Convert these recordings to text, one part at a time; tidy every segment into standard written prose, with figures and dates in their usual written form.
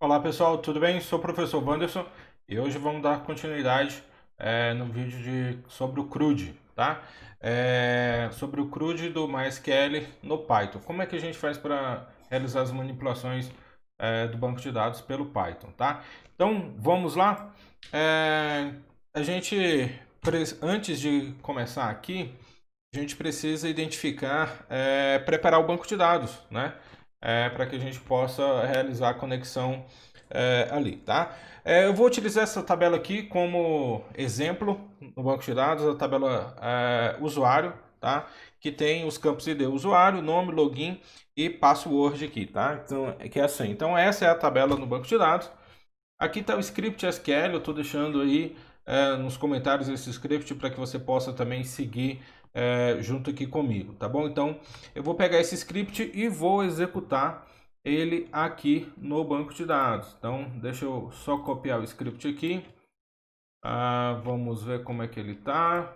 Olá pessoal, tudo bem? Sou o professor Wanderson e hoje vamos dar continuidade no vídeo sobre o CRUD, tá? Sobre o CRUD do MySQL no Python. Como é que a gente faz para realizar as manipulações do banco de dados pelo Python, tá? Então vamos lá. É, a gente, antes de começar aqui, a gente precisa identificar, preparar o banco de dados, né? Para que a gente possa realizar a conexão ali, tá? Eu vou utilizar essa tabela aqui como exemplo no banco de dados, a tabela usuário, tá? Que tem os campos ID usuário, nome, login e password aqui, tá? Então, que é assim. Então, essa é a tabela no banco de dados. Aqui está o script SQL, eu estou deixando aí nos comentários esse script para que você possa também seguir junto aqui comigo, tá bom? Então eu vou pegar esse script e vou executar ele aqui no banco de dados. Então deixa eu só copiar o script aqui. Vamos ver como é que ele está.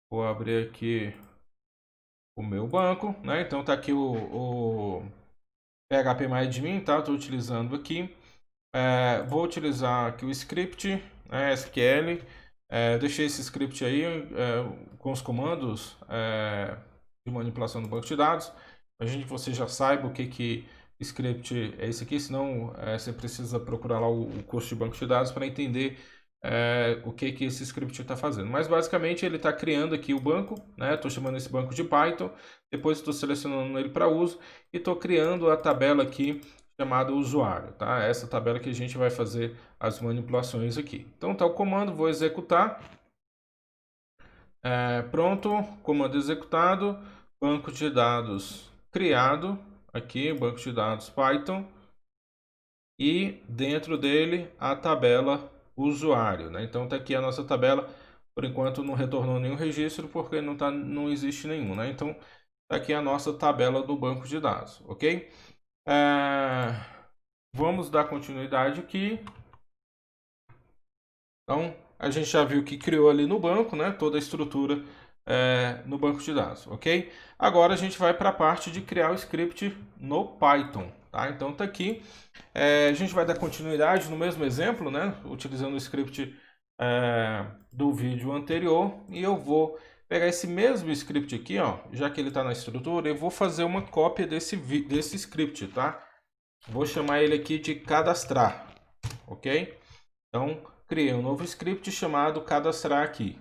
Vou abrir aqui o meu banco, né? Então tá aqui o PHP tá? Estou utilizando aqui. Vou utilizar aqui o script SQL. Deixei esse script aí com os comandos de manipulação do banco de dados. Imagine que você já saiba o que script é esse aqui, senão você precisa procurar lá o curso de banco de dados para entender o que esse script está fazendo. Mas basicamente ele está criando aqui o banco, né? Estou chamando esse banco de Python, depois estou selecionando ele para uso e estou criando a tabela aqui chamada usuário, tá? Essa tabela que a gente vai fazer as manipulações aqui. Então tá o comando, vou executar. Pronto, comando executado, banco de dados criado, aqui, banco de dados Python, e dentro dele a tabela usuário, né? Então tá aqui a nossa tabela, por enquanto não retornou nenhum registro porque não existe nenhum, né? Então tá aqui a nossa tabela do banco de dados, ok? Vamos dar continuidade aqui. Então, a gente já viu que criou ali no banco, né, toda a estrutura no banco de dados, ok? Agora a gente vai para a parte de criar o script no Python, tá? Então tá aqui. A gente vai dar continuidade no mesmo exemplo, né, utilizando o script do vídeo anterior, e eu vou pegar esse mesmo script aqui, ó, já que ele está na estrutura, eu vou fazer uma cópia desse script, tá? Vou chamar ele aqui de cadastrar, ok? Então, criei um novo script chamado cadastrar aqui.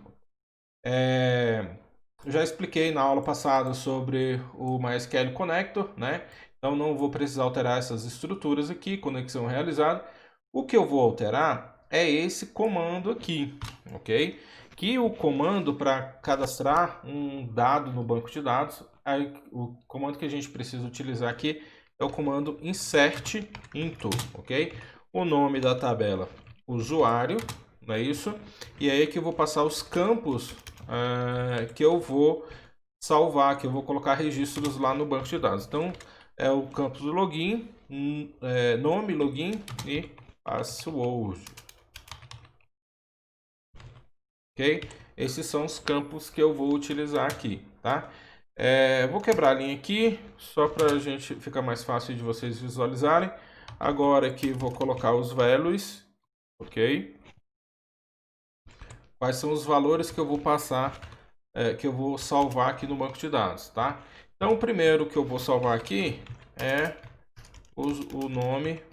Eu já expliquei na aula passada sobre o MySQL Connector, né? Então, não vou precisar alterar essas estruturas aqui, conexão realizada. O que eu vou alterar é esse comando aqui, ok? Que o comando para cadastrar um dado no banco de dados, o comando que a gente precisa utilizar aqui é o comando insert into, ok? O nome da tabela usuário, não é isso? E aí que eu vou passar os campos que eu vou salvar, que eu vou colocar registros lá no banco de dados. Então, é o campo do login, nome, login e password. Ok? Esses são os campos que eu vou utilizar aqui, tá? Vou quebrar a linha aqui, só para a gente ficar mais fácil de vocês visualizarem. Agora aqui vou colocar os values, ok? Quais são os valores que eu vou passar, que eu vou salvar aqui no banco de dados, tá? Então, o primeiro que eu vou salvar aqui é o nome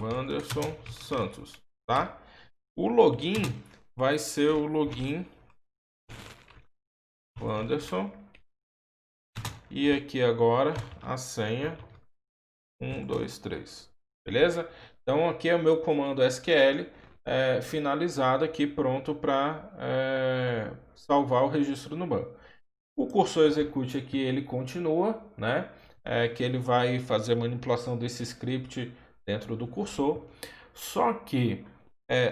Wanderson Santos, tá? O login vai ser o login Wanderson. E aqui agora a senha 1, 2, 3. Beleza? Então aqui é o meu comando SQL finalizado aqui, pronto para salvar o registro no banco. O cursor execute aqui, ele continua, né? Que ele vai fazer a manipulação desse script dentro do cursor. Só que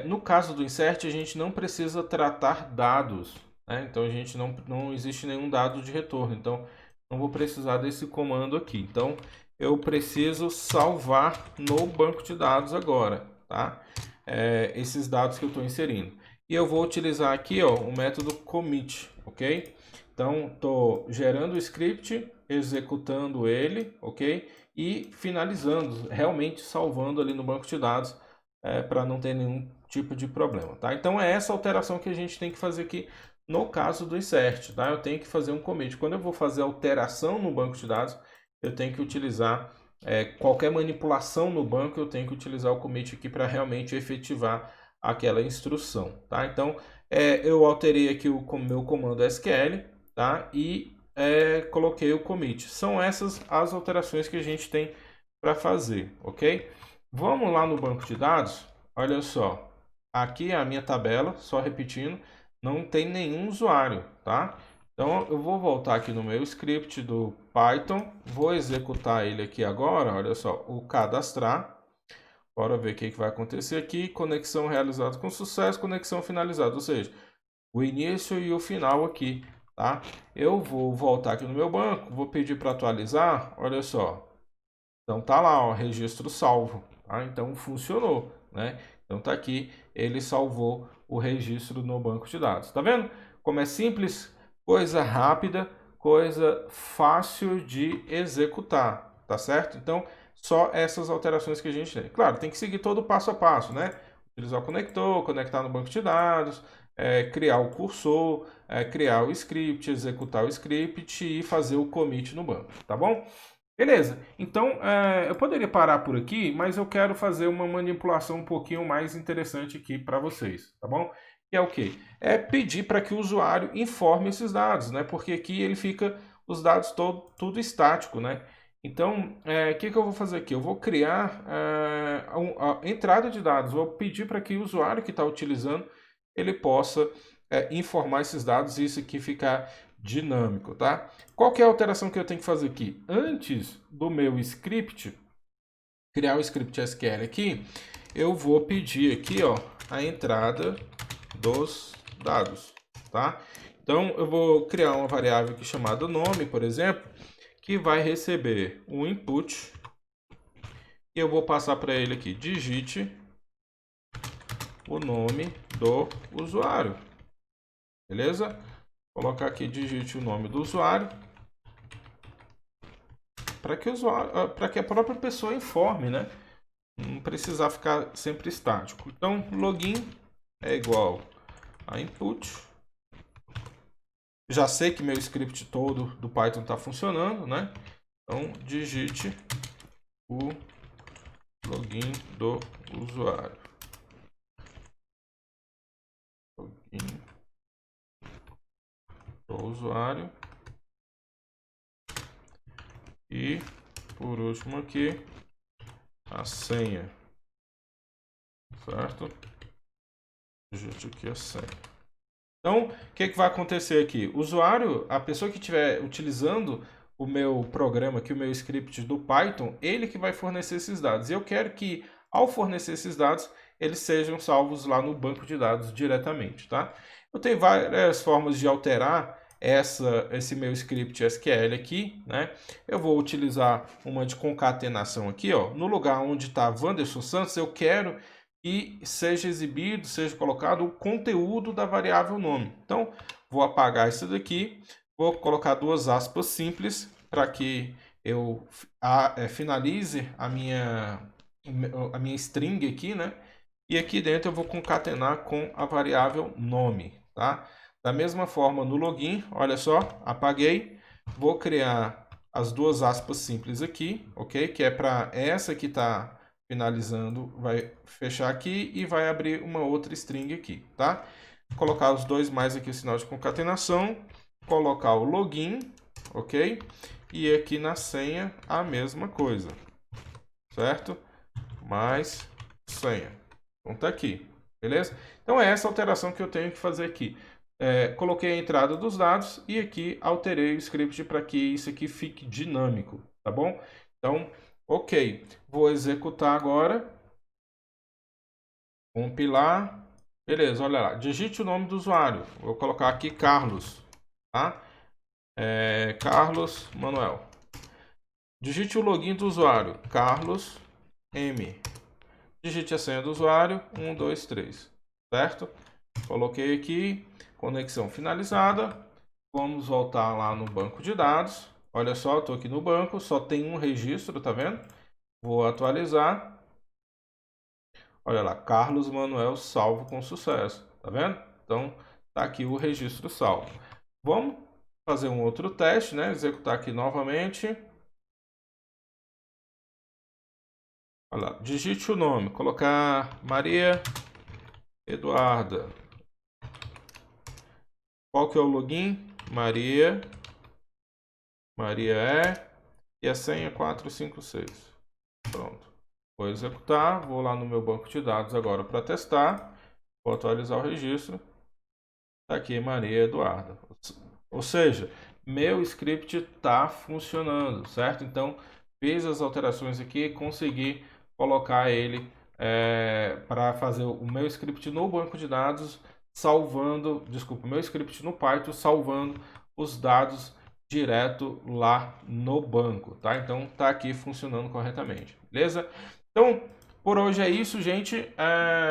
no caso do insert a gente não precisa tratar dados, né? Então a gente não existe nenhum dado de retorno. Então não vou precisar desse comando aqui. Então eu preciso salvar no banco de dados agora, tá? Esses dados que eu estou inserindo. E eu vou utilizar aqui, ó, o método commit, ok? Então, estou gerando o script, executando ele, ok? E finalizando, realmente salvando ali no banco de dados, para não ter nenhum tipo de problema, tá? Então, é essa alteração que a gente tem que fazer aqui no caso do insert, tá? Eu tenho que fazer um commit. Quando eu vou fazer alteração no banco de dados, eu tenho que utilizar qualquer manipulação no banco, eu tenho que utilizar o commit aqui para realmente efetivar aquela instrução, tá? Então, eu alterei aqui o meu comando SQL, tá? E coloquei o commit. São essas as alterações que a gente tem para fazer, ok? Vamos lá no banco de dados. Olha só, aqui é a minha tabela, só repetindo, não tem nenhum usuário, tá? Então eu vou voltar aqui no meu script do Python, vou executar ele aqui agora, olha só, o cadastrar. Bora ver o que vai acontecer aqui. Conexão realizada com sucesso, conexão finalizada, ou seja, o início e o final aqui, tá? Eu vou voltar aqui no meu banco, vou pedir para atualizar, olha só. Então tá lá, ó, registro salvo, tá? Então funcionou, né? Então tá aqui, ele salvou o registro no banco de dados. Tá vendo? Como é simples, coisa rápida, coisa fácil de executar, tá certo? Então, só essas alterações que a gente tem. Claro, tem que seguir todo o passo a passo, né? Utilizar o conector, conectar no banco de dados, criar o cursor, criar o script, executar o script e fazer o commit no banco, tá bom? Beleza, então eu poderia parar por aqui, mas eu quero fazer uma manipulação um pouquinho mais interessante aqui para vocês, tá bom? Que é o quê? É pedir para que o usuário informe esses dados, né? Porque aqui ele fica os dados tudo estático, né? Então, o que eu vou fazer aqui? Eu vou criar a entrada de dados, vou pedir para que o usuário que está utilizando ele possa informar esses dados e isso aqui ficar dinâmico, tá? Qual que é a alteração que eu tenho que fazer aqui? Antes do meu script, criar o script SQL aqui, eu vou pedir aqui, ó, a entrada dos dados, tá? Então, eu vou criar uma variável aqui chamada nome, por exemplo, que vai receber um input e eu vou passar para ele aqui, digite o nome do usuário, beleza? Vou colocar aqui, digite o nome do usuário, para que a própria pessoa informe, né? Não precisar ficar sempre estático. Então, login é igual a input. Já sei que meu script todo do Python está funcionando, né? Então, digite o login do usuário. Login do usuário. E, por último aqui, a senha. Certo? Digite aqui a senha. Então, o que vai acontecer aqui? O usuário, a pessoa que estiver utilizando o meu programa aqui, o meu script do Python, ele que vai fornecer esses dados. E eu quero que, ao fornecer esses dados, eles sejam salvos lá no banco de dados diretamente, tá? Eu tenho várias formas de alterar esse meu script SQL aqui, né? Eu vou utilizar uma de concatenação aqui, ó. No lugar onde está Wanderson Santos, eu quero que seja exibido, seja colocado o conteúdo da variável nome. Então, vou apagar isso daqui, vou colocar duas aspas simples para que eu finalize a minha string aqui, né? E aqui dentro eu vou concatenar com a variável nome, tá? Da mesma forma no login, olha só, apaguei, vou criar as duas aspas simples aqui, ok? Que é para essa que está finalizando, vai fechar aqui e vai abrir uma outra string aqui, tá? Colocar os dois mais aqui o sinal de concatenação, colocar o login, ok? E aqui na senha a mesma coisa, certo? Mais senha. Então tá aqui, beleza? Então é essa alteração que eu tenho que fazer aqui. Coloquei a entrada dos dados e aqui alterei o script para que isso aqui fique dinâmico, tá bom? Então, ok, vou executar agora, compilar, beleza, olha lá, digite o nome do usuário, vou colocar aqui Carlos, tá? Carlos Manuel. Digite o login do usuário, Carlos M. Digite a senha do usuário, 1, 2, 3, certo? Coloquei aqui, conexão finalizada, Vamos voltar lá no banco de dados. Olha só, estou aqui no banco, só tem um registro, tá vendo? Vou atualizar. Olha lá, Carlos Manuel salvo com sucesso, tá vendo? Então, tá aqui o registro salvo. Vamos fazer um outro teste, né? Executar aqui novamente. Olha lá, digite o nome, colocar Maria Eduarda. Qual que é o login? Maria e a senha 456. Pronto. Vou executar, vou lá no meu banco de dados agora para testar. Vou atualizar o registro. Tá aqui Maria Eduarda. Ou seja, meu script está funcionando, certo? Então, fiz as alterações aqui, consegui colocar ele para fazer o meu script no banco de dados, salvando, desculpa, o meu script no Python, salvando os dados direto lá no banco, tá? Então, tá aqui funcionando corretamente, beleza? Então, por hoje é isso, gente.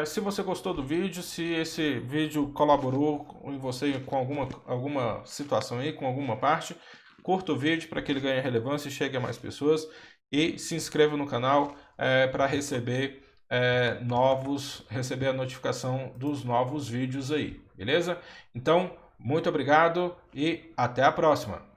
Se você gostou do vídeo, se esse vídeo colaborou em você com alguma situação aí, com alguma parte, curta o vídeo para que ele ganhe relevância e chegue a mais pessoas. E se inscreva no canal para receber receber a notificação dos novos vídeos aí, beleza? Então, muito obrigado e até a próxima!